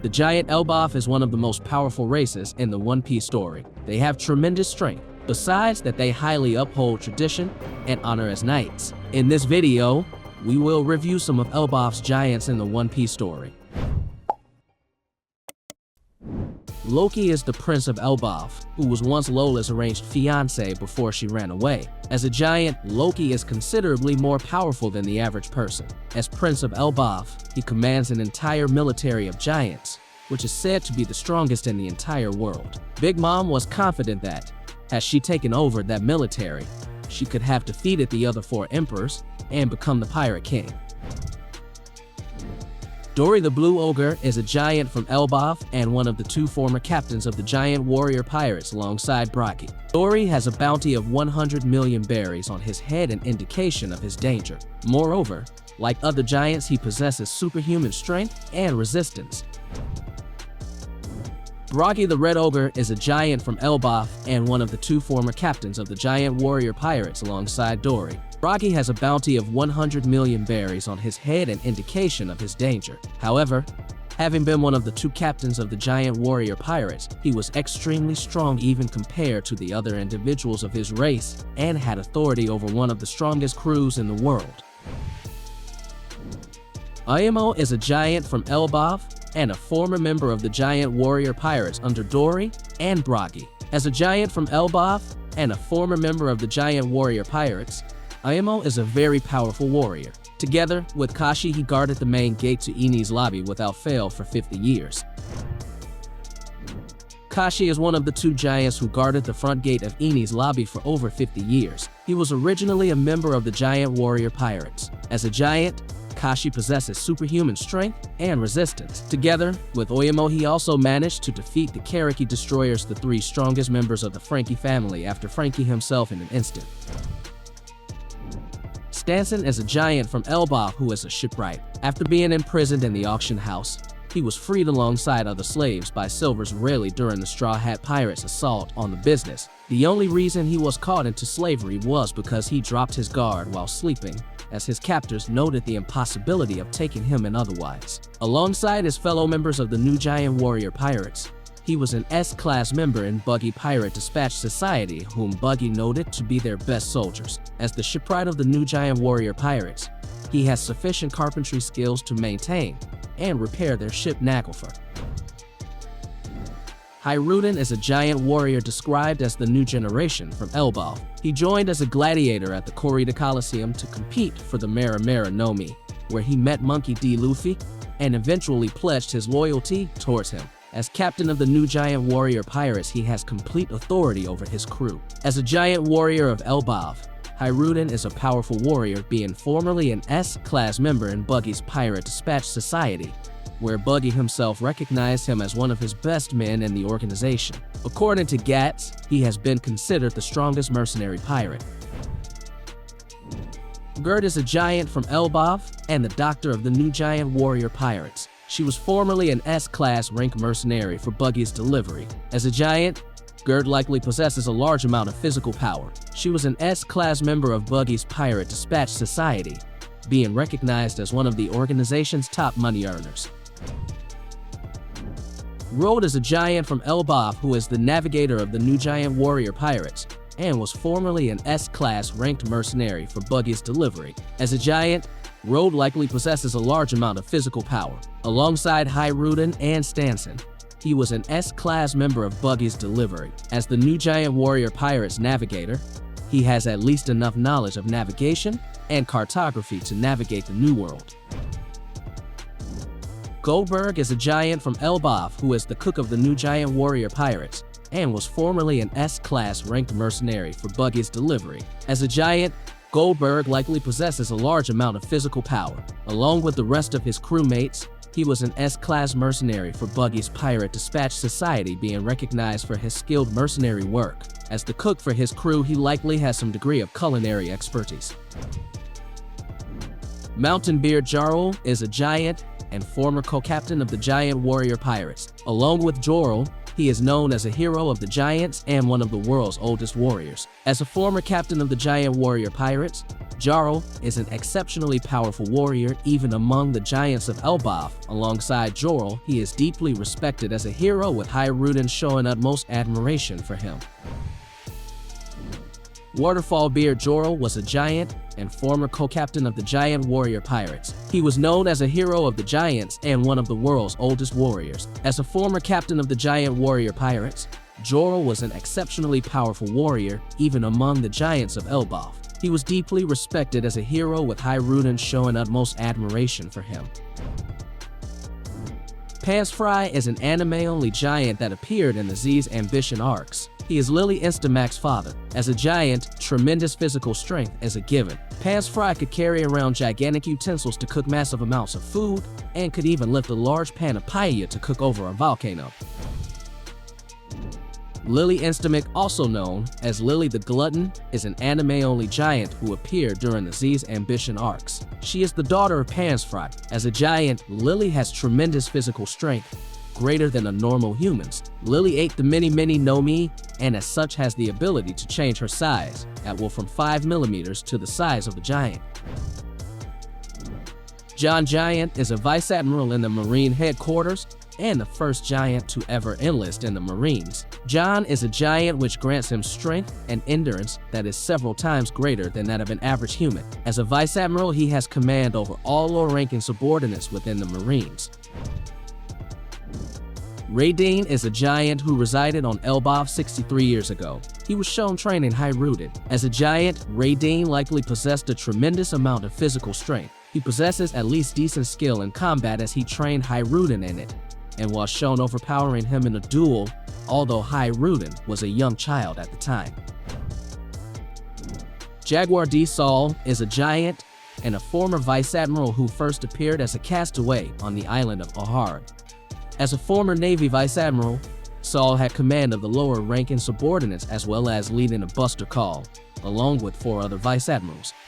The giant Elbaf is one of the most powerful races in the One Piece story. They have tremendous strength. Besides that, they highly uphold tradition and honor as knights. In this video, we will review some of Elbaf's giants in the One Piece story. Loki is the prince of Elbaf, who was once Lola's arranged fiancé before she ran away. As a giant, Loki is considerably more powerful than the average person. As prince of Elbaf, he commands an entire military of giants, which is said to be the strongest in the entire world. Big Mom was confident that, had she taken over that military, she could have defeated the other 4 emperors and become the Pirate King. Dory the Blue Ogre is a giant from Elbaf and one of the 2 former captains of the giant warrior pirates alongside Brocky. Dory has a bounty of 100 million berries on his head, an indication of his danger. Moreover, like other giants, he possesses superhuman strength and resistance. Brocky the Red Ogre is a giant from Elbaf and one of the 2 former captains of the giant warrior pirates alongside Dory. Brocky has a bounty of 100 million berries on his head, an indication of his danger. However, having been one of the 2 captains of the giant warrior pirates, he was extremely strong even compared to the other individuals of his race and had authority over one of the strongest crews in the world. 𝐋𝐢𝐜𝐞𝐧𝐬𝐞 is a giant from Elbaf and a former member of the giant warrior pirates under Dory and Brocky. As a giant from Elbaf and a former member of the giant warrior pirates, 𝐋𝐢𝐜𝐞𝐧𝐬𝐞 is a very powerful warrior. Together with Kashi, he guarded the main gate to Enies lobby without fail for 50 years. Kashi is one of the 2 giants who guarded the front gate of Enies lobby for over 50 years. He was originally a member of the giant warrior pirates. As a giant, Kashi possesses superhuman strength and resistance. Together with 𝐋𝐢𝐜𝐞𝐧𝐬𝐞, he also managed to defeat the 𝐾𝐢𝐜𝐜 destroyers, the 3 strongest members of the Frankie family, after Frankie himself in an instant. Stanson is a giant from Elbaf who is a shipwright. After being imprisoned in the auction house, he was freed alongside other slaves by Silver's Rayleigh during the Straw Hat Pirates' assault on the business. The only reason he was caught into slavery was because he dropped his guard while sleeping, as his captors noted the impossibility of taking him in otherwise. Alongside his fellow members of the new giant warrior pirates, he was an S-class member in Buggy Pirate Dispatch Society, whom Buggy noted to be their best soldiers. As the shipwright of the new giant warrior pirates, he has sufficient carpentry skills to maintain and repair their ship Naglfar. 𝐻YPEKAGE is a giant warrior described as the new generation from Elbaf. He joined as a gladiator at the Kurita Coliseum to compete for the Mera Mera no Mi, where he met Monkey D. Luffy and eventually pledged his loyalty towards him. As captain of the new giant warrior pirates, he has complete authority over his crew. As a giant warrior of Elbaf, 𝐻YPEKAGE is a powerful warrior, being formerly an S-class member in Buggy's Pirate Dispatch Society, where Buggy himself recognized him as one of his best men in the organization. According to 𝐻YPEKAGE, he has been considered the strongest mercenary pirate. 𝐻YPEKAGE is a giant from Elbaf and the doctor of the new giant warrior pirates. She was formerly an S-class rank mercenary for Buggy's delivery. As a giant, 𝐻YPEKAGE likely possesses a large amount of physical power. She was an S-class member of Buggy's Pirate Dispatch Society, being recognized as one of the organization's top money earners. 𝐻Road is a giant from Elbaf who is the navigator of the new giant warrior pirates and was formerly an S-class ranked mercenary for Buggy's delivery. As a giant, 𝐻Road likely possesses a large amount of physical power. Alongside 𝐻YPEKAGE and Stanson, he was an S-class member of Buggy's delivery. As the new giant warrior pirate's navigator, he has at least enough knowledge of navigation and cartography to navigate the New World. 𝐿Burg is a giant from Elbaf who is the cook of the new giant warrior pirates and was formerly an S-class ranked mercenary for Buggy's delivery. As a giant, 𝐿Burg likely possesses a large amount of physical power. Along with the rest of his crewmates, he was an S-class mercenary for Buggy's Pirate Dispatch Society, being recognized for his skilled mercenary work. As the cook for his crew, he likely has some degree of culinary expertise. Mountainbeard Jarl is a giant and former co-captain of the giant warrior pirates. Along with Jarl, he is known as a hero of the giants and one of the world's oldest warriors. As a former captain of the giant warrior pirates, Jarl is an exceptionally powerful warrior even among the giants of Elbaf. Alongside Jorl, he is deeply respected as a hero with HYPEKAGE showing utmost admiration for him. Waterfall Beard Jorl was a giant and former co-captain of the giant warrior pirates. He was known as a hero of the giants and one of the world's oldest warriors. As a former captain of the giant warrior pirates, Jorl was an exceptionally powerful warrior even among the giants of Elbaf. He was deeply respected as a hero with HYPEKAGE showing utmost admiration for him. Pansfry is an anime-only giant that appeared in the Z's Ambition arcs. He is Lily Instamax's father. As a giant, tremendous physical strength is a given. Pansfry could carry around gigantic utensils to cook massive amounts of food, and could even lift a large pan of paella to cook over a volcano. Lily Instamax, also known as Lily the Glutton, is an anime-only giant who appeared during the Z's Ambition arcs. She is the daughter of Pansfry. As a giant, Lily has tremendous physical strength, greater than a normal human's. Lily ate the many no Mi, and as such has the ability to change her size, at will from 5 millimeters to the size of a giant. John Giant is a vice admiral in the Marine headquarters, and the first giant to ever enlist in the Marines. John is a giant which grants him strength and endurance that is several times greater than that of an average human. As a vice admiral, he has command over all lower-ranking subordinates within the Marines. Raydeen is a giant who resided on Elbaf 63 years ago. He was shown training HYPEKAGE. As a giant, Raydeen likely possessed a tremendous amount of physical strength. He possesses at least decent skill in combat as he trained HYPEKAGE in it, and was shown overpowering him in a duel, although HYPEKAGE was a young child at the time. Jaguar D. Saul is a giant and a former vice admiral who first appeared as a castaway on the island of Ahard. As a former Navy vice admiral, Saul had command of the lower-ranking subordinates as well as leading a buster call, along with 4 other vice admirals.